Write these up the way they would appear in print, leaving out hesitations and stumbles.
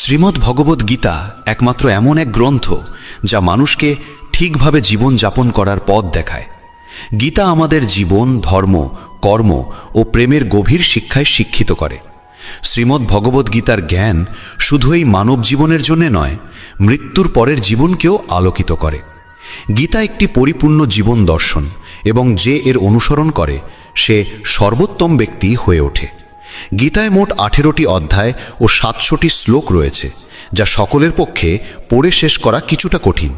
শ্রীমদ্ ভগবদ গীতা একমাত্র এমন এক গ্রন্থ যা মানুষকে ঠিকভাবে জীবন যাপন করার পথ দেখায়। গীতা আমাদের জীবন, ধর্ম, কর্ম ও প্রেমের গভীর শিক্ষায় শিক্ষিত করে। শ্রীমদ্ ভগবদ গীতার জ্ঞান শুধু এই মানব জীবনের জন্য নয়, মৃত্যুর পরের জীবনকেও আলোকিত করে। গীতা একটি পরিপূর্ণ জীবন দর্শন এবং যে এর অনুসরণ করে সে সর্বোত্তম ব্যক্তি হয়ে ওঠে। গীতায় মোট 18টি অধ্যায় ও 700টি শ্লোক রয়েছে, যা সকলের পক্ষে পড়ে শেষ করা কিছুটা কঠিন।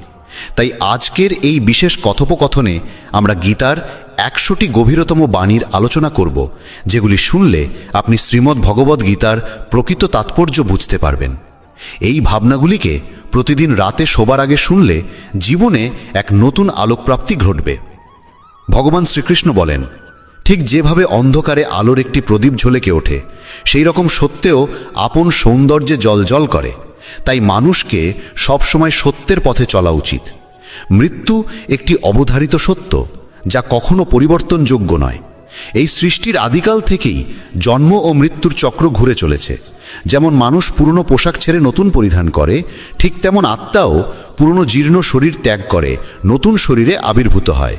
তাই আজকের এই বিশেষ কথোপকথনে আমরা গীতার 100টি গভীরতম বাণীর আলোচনা করব, যেগুলি শুনলে আপনি শ্রীমদ্ ভগবদ গীতার প্রকৃত তাৎপর্য বুঝতে পারবেন। এই ভাবনাগুলিকে প্রতিদিন রাতে শোবার আগে শুনলে জীবনে এক নতুন আলোকপ্রাপ্তি ঘটবে। ভগবান শ্রীকৃষ্ণ বলেন, ঠিক যেভাবে অন্ধকারে আলোর একটি প্রদীপ ঝলকে ওঠে, সেই রকম সত্যেও আপন সৌন্দর্যে জ্বলজ্বল করে। তাই মানুষকে সবসময় সত্যের পথে চলা উচিত। মৃত্যু একটি অবধারিত সত্য, যা কখনো পরিবর্তনযোগ্য নয়। এই সৃষ্টির আদিকাল থেকেই জন্ম ও মৃত্যুর চক্র ঘুরে চলেছে। যেমন মানুষ পুরনো পোশাক ছেড়ে নতুন পরিধান করে, ঠিক তেমন আত্মাও পুরনো জীর্ণ শরীর ত্যাগ করে নতুন শরীরে আবির্ভূত হয়।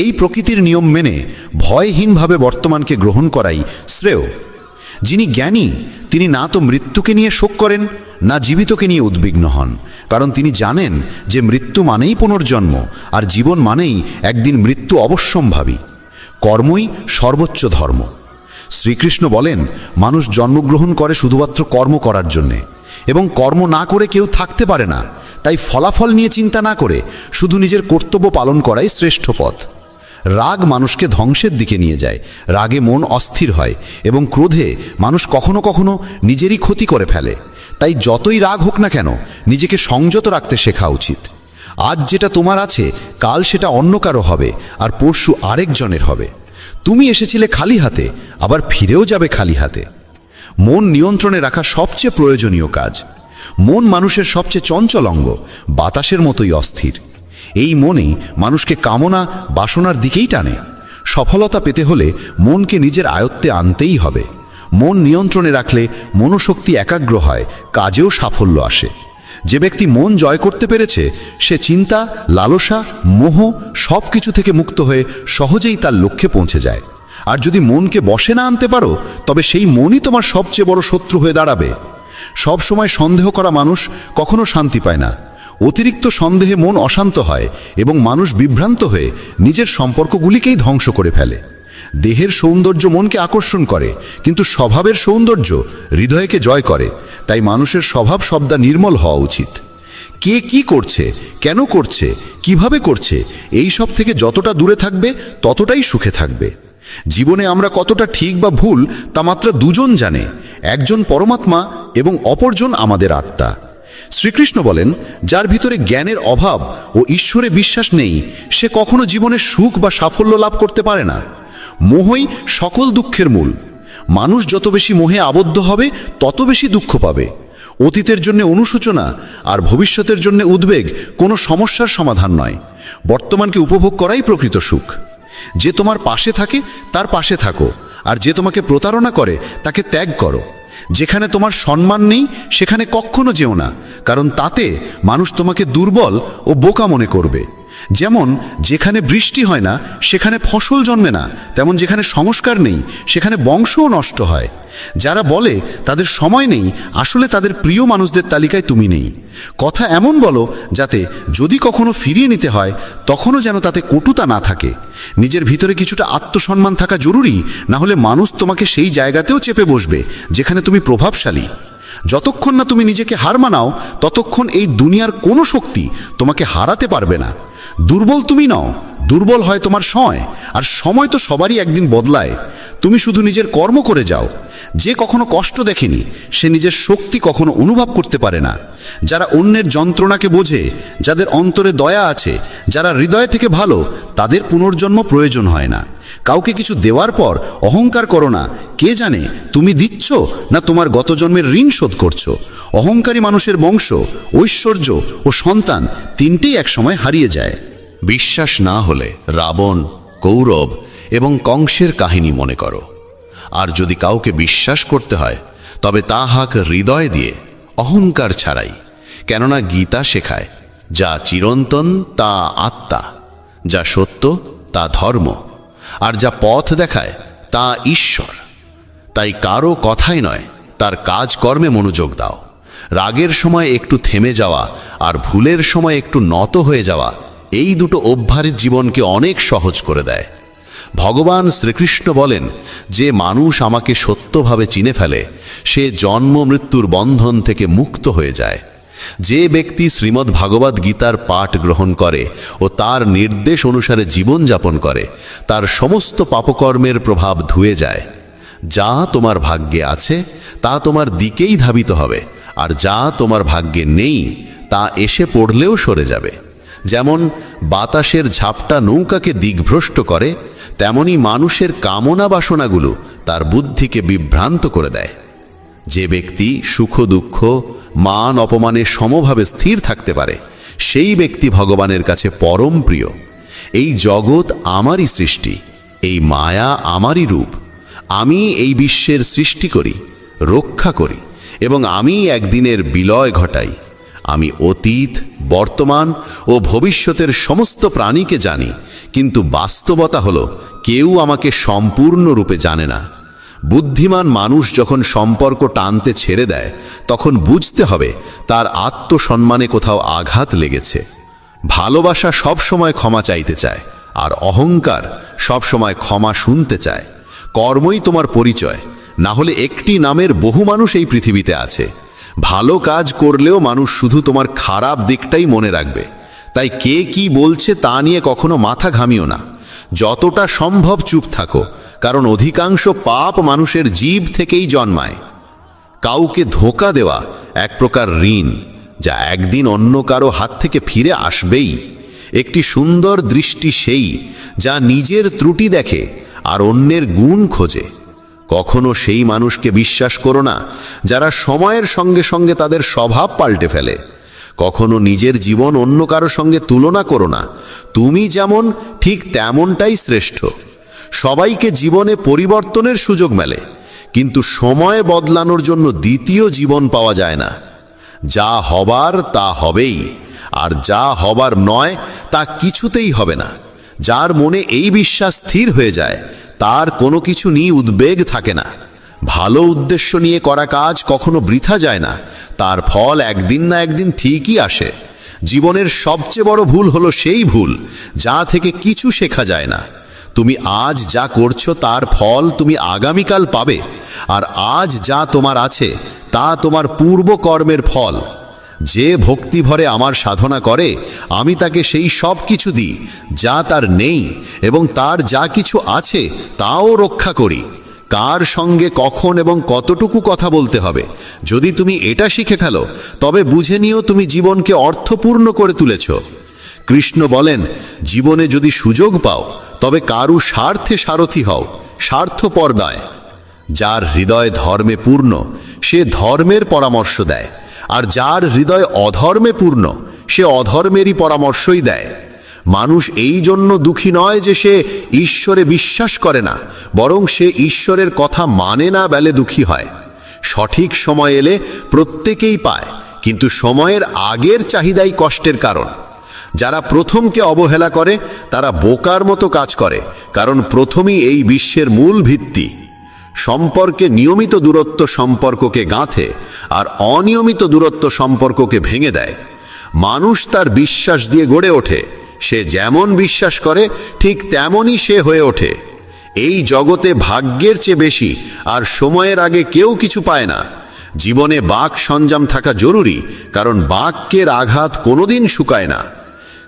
এই প্রকৃতির নিয়ম মেনে ভয়হীনভাবে বর্তমানকে গ্রহণ করাই শ্রেয়। যিনি জ্ঞানী তিনি না তো মৃত্যুকে নিয়ে শোক করেন, না জীবিতকে নিয়ে উদ্বিগ্ন হন, কারণ তিনি জানেন যে মৃত্যু মানেই পুনর্জন্ম, আর জীবন মানেই একদিন মৃত্যু অবশ্যম্ভাবী। কর্মই সর্বোচ্চ ধর্ম। শ্রীকৃষ্ণ বলেন, মানুষ জন্মগ্রহণ করে শুধুমাত্র কর্ম করার জন্যে, এবং কর্ম না করে কেউ থাকতে পারে না। তাই ফলাফল নিয়ে চিন্তা না করে শুধু নিজের কর্তব্য পালন করাই শ্রেষ্ঠ পথ। রাগ মানুষকে ধ্বংসের দিকে নিয়ে যায়। রাগে মন অস্থির হয় এবং ক্রোধে মানুষ কখনো কখনো নিজেরই ক্ষতি করে ফেলে। তাই যতই রাগ হোক না কেন, নিজেকে সংযত রাখতে শেখা উচিত। আজ যেটা তোমার আছে, কাল সেটা অন্য কারো হবে, আর পরশু আরেকজনের হবে। তুমি এসেছিলে খালি হাতে, আবার ফিরেও যাবে খালি হাতে। মন নিয়ন্ত্রণে রাখা সবচেয়ে প্রয়োজনীয় কাজ। মন মানুষের সবচেয়ে চঞ্চল অঙ্গ, বাতাসের মতোই অস্থির। এই মনেই মানুষকে কামনা, বাসনার দিকেই টানে। সফলতা পেতে হলে মনকে নিজের আয়ত্তে আনতেই হবে। মন নিয়ন্ত্রণে রাখলে মনোশক্তি একাগ্র হয়, কাজেও সাফল্য আসে। যে ব্যক্তি মন জয় করতে পেরেছে, সে চিন্তা, লালসা, মোহ সব কিছু থেকে মুক্ত হয়ে সহজেই তার লক্ষ্যে পৌঁছে যায়। আর যদি মনকে বশে না আনতে পারো, তবে সেই মনই তোমার সবচেয়ে বড় শত্রু হয়ে দাঁড়াবে। সব সময় সন্দেহ করা মানুষ কখনো শান্তি পায় না। অতিরিক্ত সন্দেহে মন অশান্ত হয় এবং মানুষ বিভ্রান্ত হয়ে নিজের সম্পর্কগুলিকেই ধ্বংস করে ফেলে। দেহের সৌন্দর্য মনকে আকর্ষণ করে, কিন্তু স্বভাবের সৌন্দর্য হৃদয়কে জয় করে। তাই মানুষের স্বভাব সবদা নির্মল হওয়া উচিত। কে কি করছে, কেন করছে, কিভাবে করছে, এই সব থেকে যতটা দূরে থাকবে ততটাই সুখে থাকবে। জীবনে আমরা কতটা ঠিক বা ভুল তা মাত্র দুজন জানে, একজন পরমাত্মা এবং অপরজন আমাদের আত্মা। শ্রীকৃষ্ণ বলেন, যার ভিতরে জ্ঞানের অভাব ও ঈশ্বরে বিশ্বাস নেই, সে কখনো জীবনে সুখ বা সাফল্য লাভ করতে পারে না। মোহই সকল দুঃখের মূল। মানুষ যত বেশি মোহে আবদ্ধ হবে, তত বেশি দুঃখ পাবে। অতীতের জন্য অনুশোচনা আর ভবিষ্যতের জন্য উদ্বেগ কোনো সমস্যার সমাধান নয়। বর্তমানকে উপভোগ করাই প্রকৃত সুখ। যে তোমার পাশে থাকে তার পাশে থাকো, আর যে তোমাকে প্রতারণা করে তাকে ত্যাগ করো। যেখানে তোমার সম্মান নেই সেখানে কখনো যেও না, কারণ তাতে মানুষ তোমাকে দুর্বল ও বোকা মনে করবে। যেমন যেখানে বৃষ্টি হয় না সেখানে ফসল জন্মে না, তেমন যেখানে সংস্কার নেই সেখানে বংশও নষ্ট হয়। যারা বলে তাদের সময় নেই, আসলে তাদের প্রিয় মানুষদের তালিকায় তুমি নেই। কথা এমন বলো যাতে যদি কখনো ফিরিয়ে নিতে হয় তখনও যেন তাতে কটুতা না থাকে। নিজের ভিতরে কিছুটা আত্মসম্মান থাকা জরুরি, না হলে মানুষ তোমাকে সেই জায়গাতেও চেপে বসবে যেখানে তুমি প্রভাবশালী। যতক্ষণ না তুমি নিজেকে হার মানাও, ততক্ষণ এই দুনিয়ার কোনো শক্তি তোমাকে হারাতে পারবে না। দুর্বল তুমি নও, দুর্বল হয় তোমার সময়, আর সময় তো সবারই একদিন বদলায়। তুমি শুধু নিজের কর্ম করে যাও। যে কখনো কষ্ট দেখেনি সে নিজের শক্তি কখনো অনুভব করতে পারে না। যারা অন্যের যন্ত্রণাকে বোঝে, যাদের অন্তরে দয়া আছে, যারা হৃদয় থেকে ভালো, তাদের পুনর্জন্ম প্রয়োজন হয় না। কাউকে কিছু দেওয়ার পর অহংকার করো না। কে জানে তুমি দিচ্ছ না তোমার গত জন্মের ঋণ শোধ করছো। অহংকারী মানুষের বংশ, ঐশ্বর্য ও সন্তান তিনটেই একসময় হারিয়ে যায়। বিশ্বাস না হলে রাবণ, কৌরব এবং কংসের কাহিনী মনে করো। আর যদি কাউকে বিশ্বাস করতে হয়, তবে তা হাক হৃদয় দিয়ে, অহংকার ছাড়াই। কেননা গীতা শেখায়, যা চিরন্তন তা আত্মা, যা সত্য তা ধর্ম, আর যা পথ দেখায় তা ঈশ্বর। তাই কারো কথাই নয়, তার কাজকর্মে মনোযোগ দাও। রাগের সময় একটু থেমে যাওয়া আর ভুলের সময় একটু নত হয়ে যাওয়া, এই দুটো অভ্যাস জীবনকে অনেক সহজ করে দেয়। ভগবান শ্রীকৃষ্ণ বলেন, যে মানুষ আমাকে সত্যভাবে চিনে ফেলে সে জন্ম মৃত্যুর বন্ধন থেকে মুক্ত হয়ে যায়। যে ব্যক্তি শ্রীমদ্ ভাগবত গীতার পাঠ গ্রহণ করে ও তার নির্দেশ অনুসারে জীবনযাপন করে, তার সমস্ত পাপকর্মের প্রভাব ধুয়ে যায়। যা তোমার ভাগ্যে আছে তা তোমার দিকেই ধাবিত হবে, আর যা তোমার ভাগ্যে নেই তা এসে পড়লেও সরে যাবে। যেমন বাতাসের ঝাপটা নৌকাকে দিগ্ভ্রষ্ট করে, তেমনি মানুষের কামনা বাসনাগুলো তার বুদ্ধিকে বিভ্রান্ত করে দেয়। যে ব্যক্তি সুখ দুঃখ মান অপমানে সমভাবে স্থির থাকতে পারে, সেই ব্যক্তি ভগবানের কাছে পরম প্রিয়। এই জগৎ আমারই সৃষ্টি, এই মায়া আমারই রূপ। আমি এই বিশ্বের সৃষ্টি করি, রক্ষা করি এবং আমি একদিনের বিলয় ঘটাই। আমি অতীত, বর্তমান ও ভবিষ্যতের সমস্ত প্রাণীকে জানি, কিন্তু বাস্তবতা হলো কেউ আমাকে সম্পূর্ণরূপে জানে না। বুদ্ধিমান মানুষ যখন সম্পর্ক টানতে ছেড়ে দেয়, তখন বুঝতে হবে তার আত্মসম্মানে কোথাও আঘাত লেগেছে। ভালোবাসা সবসময় ক্ষমা চাইতে চায়, আর অহংকার সবসময় ক্ষমা শুনতে চায়। কর্মই তোমার পরিচয়, না হলে একটি নামের বহু মানুষ এই পৃথিবীতে আছে। ভালো কাজ করলেও মানুষ শুধু তোমার খারাপ দিকটাই মনে রাখবে। তাই কে কি বলছে তা নিয়ে কখনো মাথা ঘামিও না। যতটা সম্ভব চুপ থাকো, কারণ অধিকাংশ পাপ মানুষের জীব থেকেই জন্মায়। কাউকে ধোঁকা দেওয়া এক প্রকার ঋণ, যা একদিন অন্য কারো হাত থেকে ফিরে আসবেই। একটি সুন্দর দৃষ্টি সেই যা নিজের ত্রুটি দেখে আর অন্যের গুণ খোঁজে। কখনো সেই মানুষকে বিশ্বাস করো না যারা সময়ের সঙ্গে সঙ্গে তাদের স্বভাব পাল্টে ফেলে। কখনো নিজের জীবন অন্য কারো সঙ্গে তুলনা করো না। তুমি যেমন ঠিক তেমনটাই শ্রেষ্ঠ। সবাইকে জীবনে পরিবর্তনের সুযোগ মেলে, কিন্তু সময় বদলানোর জন্য দ্বিতীয় জীবন পাওয়া যায় না। যা হবার তা হবেই, আর যা হবার নয় তা কিছুতেই হবে না। যার মনে এই বিশ্বাস স্থির হয়ে যায়, তার কোনো কিছু নিয়ে উদ্বেগ থাকে না। ভালো উদ্দেশ্য নিয়ে করা কাজ কখনো বৃথা যায় না, তার ফল একদিন না একদিন ঠিকই আসে। জীবনের সবচেয়ে বড় ভুল হলো সেই ভুল যা থেকে কিছু শেখা যায় না। তুমি আজ যা করছো তার ফল তুমি আগামীকাল পাবে, আর আজ যা তোমার আছে তা তোমার পূর্ব কর্মের ফল। যে ভক্তি ভরে আমার সাধনা করে, আমি তাকে সেই সব কিছু দিই যা তার নেই, এবং তার যা কিছু আছে তাও রক্ষা করি। কার সঙ্গে কখন এবং কতটুকু কথা বলতে হবে, যদি তুমি এটা শিখে ফেলো, তবে বুঝে নিও তুমি জীবনকে অর্থপূর্ণ করে তুলেছ। কৃষ্ণ বলেন, জীবনে যদি সুযোগ পাও তবে কারু স্বার্থে সারথি হও, স্বার্থপর নয়। যার হৃদয় ধর্মে পূর্ণ সে ধর্মের পরামর্শ দেয়, আর যার হৃদয় অধর্মে পূর্ণ সে অধর্মেরই পরামর্শই দেয়। মানুষ এই জন্য দুঃখী নয় যে সে ঈশ্বরে বিশ্বাস করে না, বরং সে ঈশ্বরের কথা মানে না বলে দুঃখী হয়। সঠিক সময় এলে প্রত্যেকেই পায়, কিন্তু সময়ের আগের চাহিদাই কষ্টের কারণ। যারা প্রথমকে অবহেলা করে তারা বোকার মতো কাজ করে, কারণ প্রথমই এই বিশ্বের মূল ভিত্তি। সম্পর্কে নিয়মিত দূরত্ব সম্পর্ককে গাঁথে, আর অনিয়মিত দূরত্ব সম্পর্ককে ভেঙে দেয়। মানুষ তার বিশ্বাস দিয়ে গড়ে ওঠে, সে যেমন বিশ্বাস করে ঠিক তেমনই সে হয়ে ওঠে। এই জগতে ভাগ্যের চেয়ে বেশি আর সময়ের আগে কেউ কিছু পায় না। জীবনে বাক সঞ্জাম থাকা জরুরি, কারণ বাক্যের আঘাত কোনোদিন শুকায় না।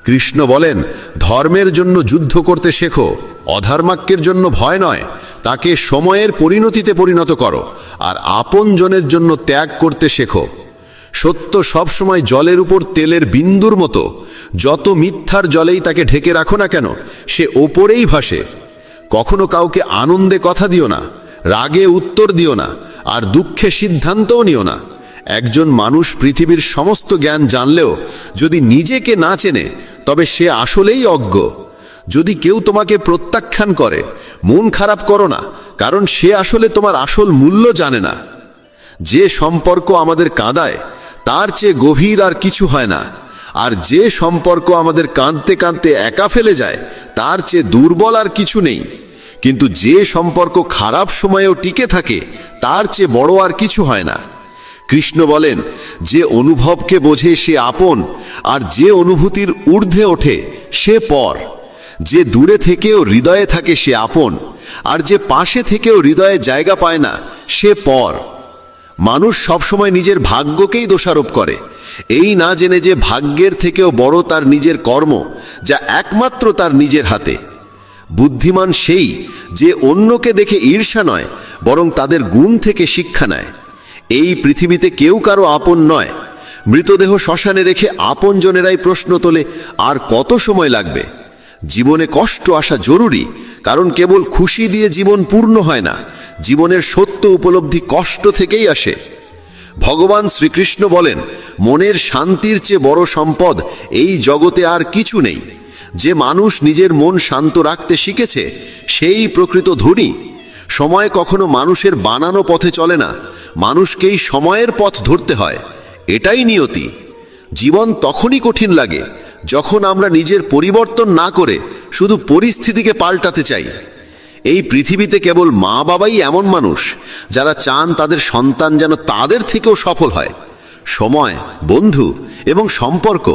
কৃষ্ণ বলেন, ধর্মের জন্য যুদ্ধ করতে শেখো, অধর্মাক্যের জন্য ভয় নয়। তাকে সময়ের পরিণতিতে পরিণত করো, আর আপনজনের জন্য ত্যাগ করতে শেখো। সত্য সবসময় জলের উপর তেলের বিন্দুর মতো, যত মিথ্যার জলেই তাকে ঢেকে রাখো না কেন, সে ওপরেই ভাসে। কখনো কাউকে আনন্দে কথা দিও না, রাগে উত্তর দিও না, আর দুঃখে সিদ্ধান্তও নিও না। একজন মানুষ পৃথিবীর সমস্ত জ্ঞান জানলেও যদি নিজেকে না চেনে, তবে সে আসলেই অজ্ঞ। যদি কেউ তোমাকে প্রত্যাখ্যান করে, মন খারাপ করো না, কারণ সে আসলে তোমার আসল মূল্য জানে না। যে সম্পর্ক আমাদের কাঁদায় তার চেয়ে গভীর আর কিছু হয় না। আর যে সম্পর্ক আমাদের কাঁদতে কাঁদতে একা ফেলে যায়, তার চেয়ে দুর্বল আর কিছু নেই। কিন্তু যে সম্পর্ক খারাপ সময়েও টিকে থাকে, তার চেয়ে বড় আর কিছু হয় না। কৃষ্ণ বলেন, যে অনুভবকে বোঝে সে আপন, আর যে অনুভূতির ঊর্ধ্বে ওঠে সে পর। যে দূরে থেকেও হৃদয়ে থাকে সে আপন, আর যে পাশে থেকেও হৃদয়ে জায়গা পায় না সে পর। মানুষ সবসময় নিজের ভাগ্যকেই দোষারোপ করে, এই না জেনে যে ভাগ্যের থেকেও বড় তার নিজের কর্ম, যা একমাত্র তার নিজের হাতে। বুদ্ধিমান সেই যে অন্যকে দেখে ঈর্ষা নয়, বরং তাদের গুণ থেকে শিক্ষা নেয়। এই পৃথিবীতে কেউ কারো আপন নয়। মৃতদেহ শ্মশানে রেখে আপনজনেরাই প্রশ্ন তোলে, আর কত সময় লাগবে? জীবনে কষ্ট আসা জরুরি, কারণ কেবল খুশি দিয়ে জীবন পূর্ণ হয় না। জীবনের সত্য উপলব্ধি কষ্ট থেকেই আসে। ভগবান শ্রীকৃষ্ণ বলেন, মনের শান্তির চেয়ে বড় সম্পদ এই জগতে আর কিছু নেই। যে মানুষ নিজের মন শান্ত রাখতে শিখেছে, সেই প্রকৃত ধনী। সময় কখনো মানুষের বানানো পথে চলে না, মানুষকেই সময়ের পথ ধরতে হয়। এটাই নিয়তি। জীবন তখনই কঠিন লাগে যখন আমরা নিজের পরিবর্তন না করে শুধু পরিস্থিতিকে পাল্টাতে চাই। এই পৃথিবীতে কেবল মা বাবাই এমন মানুষ যারা চান তাদের সন্তান যেন তাদের থেকেও সফল হয়। সময়, বন্ধু এবং সম্পর্ক,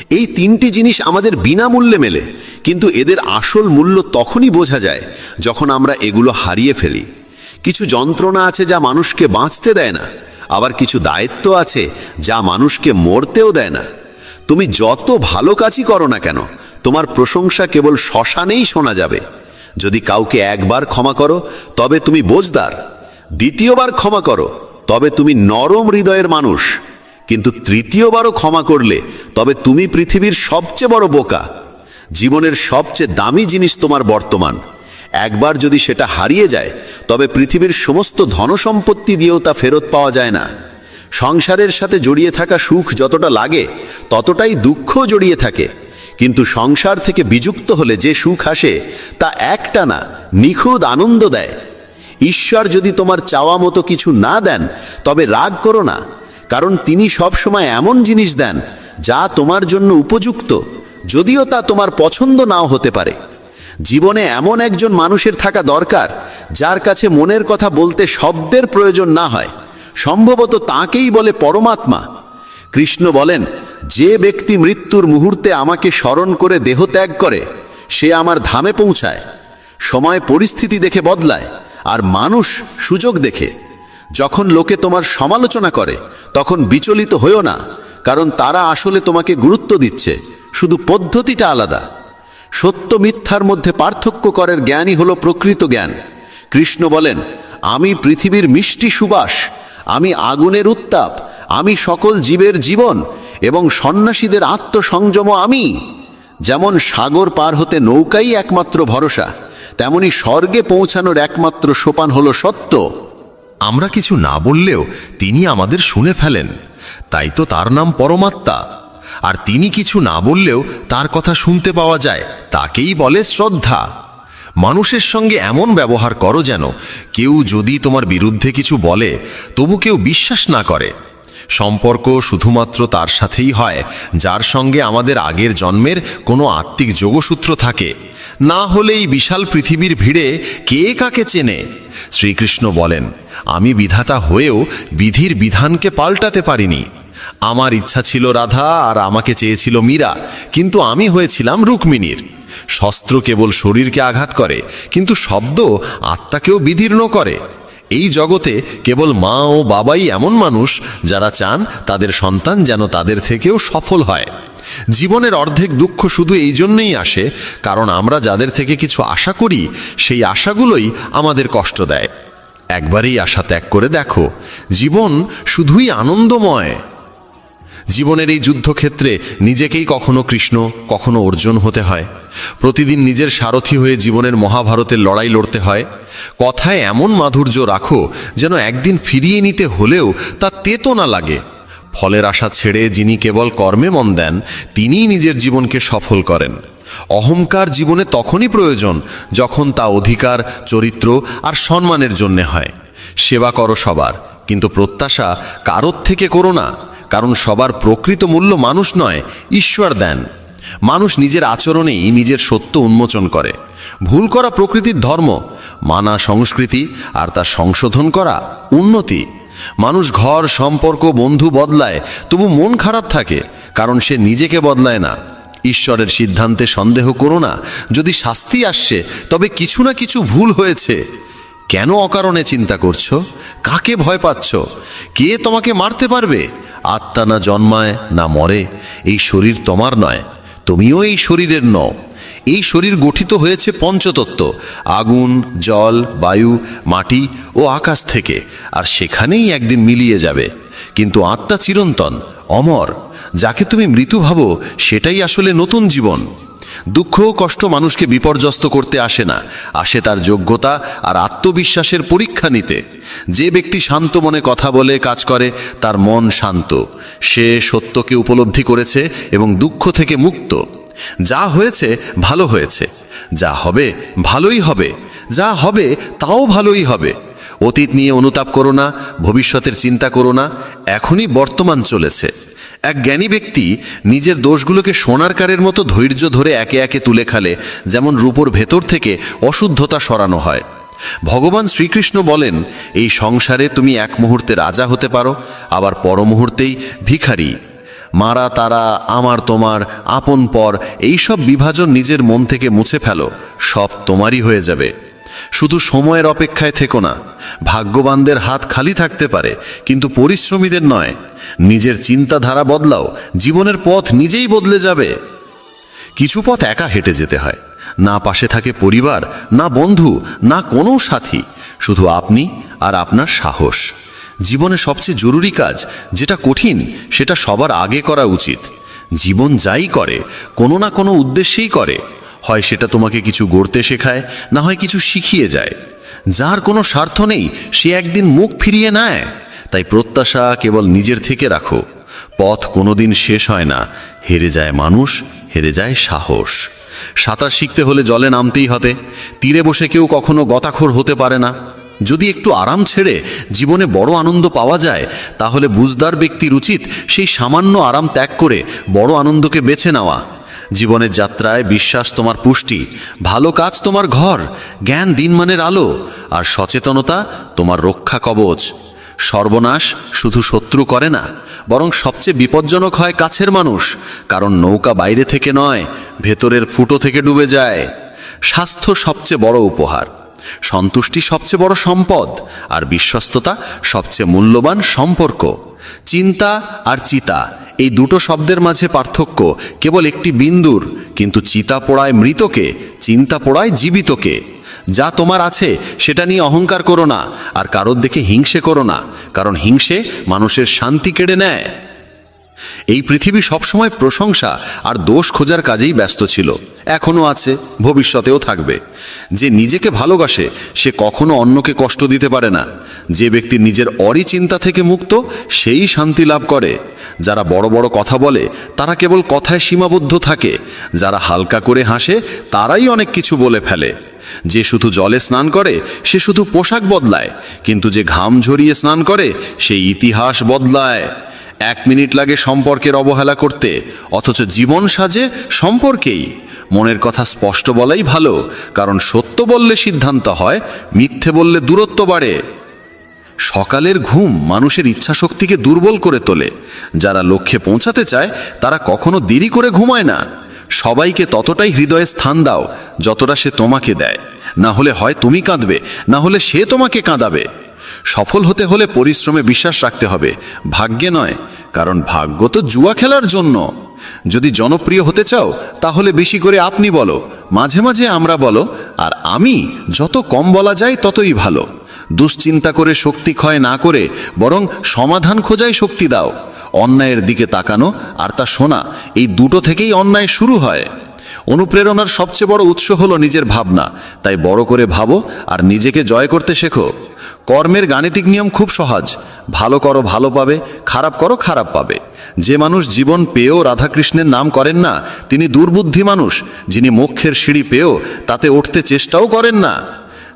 এই তিনটি জিনিস আমাদের বিনামূল্যে মেলে, কিন্তু এদের আসল মূল্য তখনই বোঝা যায় যখন আমরা এগুলো হারিয়ে ফেলি। কিছু যন্ত্রণা আছে যা মানুষকে বাঁচতে দেয় না, আবার কিছু দায়িত্ব আছে যা মানুষকে মরতেও দেয় না। তুমি যত ভালো কাজই করো না কেন, তোমার প্রশংসা কেবল শ্মশানেই শোনা যাবে। যদি কাউকে একবার ক্ষমা করো, তবে তুমি বোঝদার। দ্বিতীয়বার ক্ষমা করো, তবে তুমি নরম হৃদয়ের মানুষ। কিন্তু তৃতীয়বারও ক্ষমা করলে তবে তুমি পৃথিবীর সবচেয়ে বড় বোকা। জীবনের সবচেয়ে দামি জিনিস তোমার বর্তমান। একবার যদি সেটা হারিয়ে যায়, তবে পৃথিবীর সমস্ত ধনসম্পত্তি দিয়েও তা ফেরত পাওয়া যায় না। সংসারের সাথে জড়িয়ে থাকা সুখ যতটা লাগে, ততটাই দুঃখও জড়িয়ে থাকে। কিন্তু সংসার থেকে বিযুক্ত হলে যে সুখ আসে, তা একটা না, নিখুঁত আনন্দ দেয়। ঈশ্বর যদি তোমার চাওয়া মতো কিছু না দেন, তবে রাগ করো না, কারণ তিনি সবসময় এমন জিনিস দেন যা তোমার জন্য উপযুক্ত, যদিও তা তোমার পছন্দ নাও হতে পারে। জীবনে এমন একজন মানুষের থাকা দরকার যার কাছে মনের কথা বলতে শব্দের প্রয়োজন না হয়। সম্ভবত তাকেই বলে পরমাত্মা। কৃষ্ণ বলেন, যে ব্যক্তি মৃত্যুর মুহূর্তে আমাকে স্মরণ করে দেহ ত্যাগ করে, সে আমার ধামে পৌঁছায়। সময় পরিস্থিতি দেখে বদলায়, আর মানুষ সুযোগ দেখে। যখন লোকে তোমার সমালোচনা করে, তখন বিচলিত হইও না, কারণ তারা আসলে তোমাকে গুরুত্ব দিচ্ছে, শুধু পদ্ধতিটা আলাদা। সত্য মিথ্যার মধ্যে পার্থক্য করার জ্ঞানই হলো প্রকৃত জ্ঞান। কৃষ্ণ বলেন, আমি পৃথিবীর মিষ্টি সুবাস, আমি আগুনের উত্তাপ, আমি সকল জীবের জীবন এবং সন্ন্যাসীদের আত্মসংযম আমি। যেমন সাগর পার হতে নৌকাই একমাত্র ভরসা, তেমনি স্বর্গে পৌঁছানোর একমাত্র সোপান হলো সত্য। আমরা কিছু না বললেও তিনি আমাদের শুনে ফেলেন, তাই তো তার নাম পরমাত্মা। আর তিনি কিছু না বললেও তার কথা শুনতে পাওয়া যায়, তাকেই বলে শ্রদ্ধা। মানুষের সঙ্গে এমন ব্যবহার করো যেন কেউ যদি তোমার বিরুদ্ধে কিছু বলে, তবু কেউ বিশ্বাস না করে। সম্পর্ক শুধুমাত্র তার সাথেই হয় যার সঙ্গে আমাদের আগের জন্মের কোনো আত্মিক যোগসূত্র থাকে, না হলে এই বিশাল পৃথিবীর ভিড়ে কে কাকে চেনে। শ্রীকৃষ্ণ বলেন, আমি বিধাতা হয়েও বিধির বিধানকে পাল্টাতে পারিনি। আমার ইচ্ছা ছিল রাধা, আর আমাকে চেয়েছিল মীরা, কিন্তু আমি হয়েছিলাম রুক্মিণীর। শস্ত্র কেবল শরীরকে আঘাত করে, কিন্তু শব্দ আত্মাকেও বিদীর্ণ করে। এই জগতে কেবল মা ও বাবাই এমন মানুষ যারা চান তাদের সন্তান যেন তাদের থেকেও সফল হয়। জীবনের অর্ধেক দুঃখ শুধু এই জন্যই আসে, কারণ আমরা যাদের থেকে কিছু আশা করি, সেই আশাগুলোই আমাদের কষ্ট দেয়। একবারই আশা ত্যাগ করে দেখো, জীবন শুধুই আনন্দময়। জীবনের এই যুদ্ধক্ষেত্রে নিজেকেই কখনো কৃষ্ণ, কখনো অর্জুন হতে হয়। প্রতিদিন নিজের সারথি হয়ে জীবনের মহাভারতের লড়াই লড়তে হয়। কথায় এমন মাধুর্য রাখো যেন একদিন ফিরিয়ে নিতে হলেও তা তেতো না লাগে। ফলের আশা ছেড়ে যিনি কেবল কর্মে মন দেন, তিনিই নিজের জীবনকে সফল করেন। অহংকার জীবনে তখনই প্রয়োজন যখন তা অধিকার, চরিত্র আর সম্মানের জন্যে হয়। সেবা করো সবার, কিন্তু প্রত্যাশা কারোর থেকে করো না, কারণ সবার প্রকৃত মূল্য মানুষ নয়, ঈশ্বর দেন। মানুষ নিজের আচরণেই নিজের সত্য উন্মোচন করে। ভুল করা প্রকৃতির ধর্ম, মানা সংস্কৃতি, আর তা সংশোধন করা উন্নতি। মানুষ ঘর, সম্পর্ক, বন্ধু বদলায়, তবু মন খারাপ থাকে, কারণ সে নিজেকে বদলায় না। ঈশ্বরের সিদ্ধান্তে সন্দেহ করো না। যদি শাস্তি আসছে, তবে কিছু না কিছু ভুল হয়েছে। কেন অকারণে চিন্তা করছো? কাকে ভয় পাচ্ছ? কে তোমাকে মারতে পারবে? আত্মা না জন্মায় না মরে। এই শরীর তোমার নয়, তুমিও এই শরীরের নও। এই শরীর গঠিত হয়েছে পঞ্চতত্ত্ব, আগুন, জল, বায়ু, মাটি ও আকাশ থেকে, আর সেখানেই একদিন মিলিয়ে যাবে। কিন্তু আত্মা চিরন্তন, অমর। যাকে তুমি মৃত্যু ভাবো, সেটাই আসলে নতুন জীবন। দুঃখ ও কষ্ট মানুষকে বিপর্যস্ত করতে আসে না, আসে তার যোগ্যতা আর আত্মবিশ্বাসের পরীক্ষা নিতে। যে ব্যক্তি শান্ত মনে কথা বলে, কাজ করে, তার মন শান্ত। সে সত্যকে উপলব্ধি করেছে এবং দুঃখ থেকে মুক্ত। যা হয়েছে ভালো হয়েছে, যা হবে ভালোই হবে, যা হবে তাও ভালোই হবে। অতীত নিয়ে অনুতাপ করো না, ভবিষ্যতের চিন্তা করো না, এখনই বর্তমান চলেছে। এক জ্ঞানী ব্যক্তি নিজের দোষগুলোকে সোনার কারের মতো ধৈর্য ধরে একে একে তুলে খালে, যেমন রূপোর ভেতর থেকে অশুদ্ধতা সরানো হয়। ভগবান শ্রীকৃষ্ণ বলেন, এই সংসারে তুমি এক মুহূর্তে রাজা হতে পারো, আবার পর মুহূর্তেই ভিখারি। মারা তারা, আমার তোমার, আপন পর, এইসব বিভাজন নিজের মন থেকে মুছে ফেলো, সব তোমারই হয়ে যাবে। শুধু সময়ের অপেক্ষায় থেকো না। ভাগ্যবানদের হাত খালি থাকতে পারে, কিন্তু পরিশ্রমীদের নয়। নিজের চিন্তাধারা বদলাও, জীবনের পথ নিজেই বদলে যাবে। কিছু পথ একা হেঁটে যেতে হয়, না পাশে থাকে পরিবার, না বন্ধু, না কোনো সাথী, শুধু আপনি আর আপনার সাহস। জীবনে সবচেয়ে জরুরি কাজ যেটা কঠিন, সেটা সবার আগে করা উচিত। জীবন যাই করে, কোনো না কোনো উদ্দেশ্যেই করে। হয় সেটা তোমাকে কিছু গড়তে শেখায়, না হয় কিছু শিখিয়ে যায়। যার কোনো স্বার্থ নেই, সে একদিন মুখ ফিরিয়ে নেয়। তাই প্রত্যাশা কেবল নিজের থেকে রাখো। পথ কোনোদিন শেষ হয় না, হেরে যায় মানুষ, হেরে যায় সাহস। সাঁতার শিখতে হলে জলে নামতেই হবে। তীরে বসে কেউ কখনো গতাখোর হতে পারে না। যদি একটু আরাম ছেড়ে জীবনে বড় আনন্দ পাওয়া যায়, তাহলে বুঝদার ব্যক্তির উচিত সেই সামান্য আরাম ত্যাগ করে বড় আনন্দকে বেছে নেওয়া। জীবনের যাত্রায় বিশ্বাস তোমার পুষ্টি, ভালো কাজ তোমার ঘর, জ্ঞান দিনমানের আলো, আর সচেতনতা তোমার রক্ষা কবচ। সর্বনাশ শুধু শত্রু করে না, বরং সবচেয়ে বিপজ্জনক হয় কাছের মানুষ, কারণ নৌকা বাইরে থেকে নয়, ভেতরের ফুটো থেকে ডুবে যায়। স্বাস্থ্য সবচেয়ে বড় উপহার, সন্তুষ্টি সবচেয়ে বড় সম্পদ, আর বিশ্বস্ততা সবচেয়ে মূল্যবান সম্পর্ক। চিন্তা আর চিতা, এই দুটো শব্দের মাঝে পার্থক্য কেবল একটি বিন্দুর, কিন্তু চিতা পোড়ায় মৃতকে, চিন্তা পোড়ায় জীবিতকে। যা তোমার আছে সেটা নিয়ে অহংকার করো না, আর কারোর দেখে হিংসে করো না, কারণ হিংসে মানুষের শান্তি কেড়ে নেয়। এই পৃথিবী সবসময় প্রশংসা আর দোষ খোঁজার কাজেই ব্যস্ত ছিল, এখনও আছে, ভবিষ্যতেও থাকবে। যে নিজেকে ভালোবাসে সে কখনো অন্যকে কষ্ট দিতে পারে না। যে ব্যক্তি নিজের চিন্তা থেকে মুক্ত, সেই শান্তি লাভ করে। যারা বড় বড় কথা বলে, তারা কেবল কথায় সীমাবদ্ধ থাকে। যারা হালকা করে হাসে, তারাই অনেক কিছু বলে ফেলে। যে শুধু জলে স্নান করে, সে শুধু পোশাক বদলায়, কিন্তু যে ঘাম ঝরিয়ে স্নান করে, সেই ইতিহাস বদলায়। 1 মিনিট লাগে সম্পর্কের অবহেলা করতে, অথচ জীবন সাজে সম্পর্কেই। মনের কথা স্পষ্ট বলাই ভালো, কারণ সত্য বললে সিদ্ধান্ত হয়, মিথ্যে বললে দূরত্ব বাড়ে। সকালের ঘুম মানুষের ইচ্ছাশক্তিকে দুর্বল করে তোলে। যারা লক্ষ্যে পৌঁছাতে চায়, তারা কখনো দেরি করে ঘুমায় না। সবাইকে ততটাই হৃদয়ে স্থান দাও যতটা সে তোমাকে দেয়। না হলে হয় তুমি কাঁদবে, না হলে সে তোমাকে কাঁদাবে। সফল হতে হলে পরিশ্রমে বিশ্বাস রাখতে হবে, ভাগ্যে নয়, কারণ ভাগ্য তো জুয়া খেলার জন্য। যদি জনপ্রিয় হতে চাও, তাহলে বেশি করে আপনি বলো, মাঝে মাঝে আমরা বলো, আর আমি যত কম বলা যায় ততই ভালো। দুশ্চিন্তা করে শক্তি ক্ষয় না করে বরং সমাধান খোঁজায় শক্তি দাও। অন্যায়ের দিকে তাকানো আর তা শোনা, এই দুটো থেকেই অন্যায় শুরু হয়। অনুপ্রেরণার সবচেয়ে বড় উৎস হলো নিজের ভাবনা। তাই বড় করে ভাবো আর নিজেকে জয় করতে শেখো। কর্মের গাণিতিক নিয়ম খুব সহজ, ভালো করো ভালো পাবে, খারাপ করো খারাপ পাবে। যে মানুষ জীবন পেয়েও রাধাকৃষ্ণের নাম করেন না, তিনি দুর্বুদ্ধি মানুষ। যিনি মোক্ষের সিঁড়ি পেয়েও তাতে উঠতে চেষ্টাও করেন না।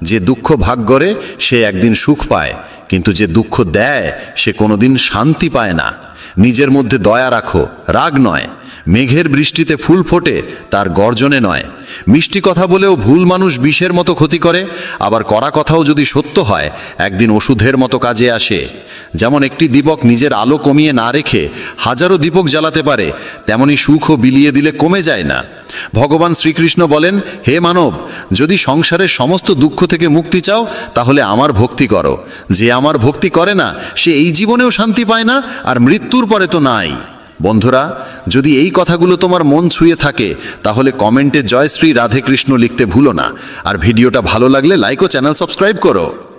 যে দুঃখ ভাগ করে, সে একদিন সুখ পায়, কিন্তু যে দুঃখ দেয় সে কোনোদিন শান্তি পায় না। নিজের মধ্যে দয়া রাখো, রাগ নয়। মেঘের বৃষ্টিতে ফুল ফোটে, তার গর্জনে নয়। মিষ্টি কথা বলেও ভুল মানুষ বিষের মতো ক্ষতি করে, আবার কড়া কথাও যদি সত্য হয় একদিন ওষুধের মতো কাজে আসে। যেমন একটি দীপক নিজের আলো কমিয়ে না রেখে হাজারো দীপক জ্বালাতে পারে, তেমনি সুখও বিলিয়ে দিলে কমে যায় না। ভগবান শ্রীকৃষ্ণ বলেন, হে মানব, যদি সংসারের সমস্ত দুঃখ থেকে মুক্তি চাও তাহলে আমার ভক্তি করো। যে আমার ভক্তি করে না সে এই জীবনেও শান্তি পায় না, আর মৃত্যুর পরে তো নাই। বন্ধুরা, যদি এই কথাগুলো তোমার মন ছুঁয়ে থাকে তাহলে কমেন্টে জয় শ্রী রাধে কৃষ্ণ লিখতে ভুলো না। আর ভিডিওটা ভালো লাগলে লাইক ও চ্যানেল সাবস্ক্রাইব করো।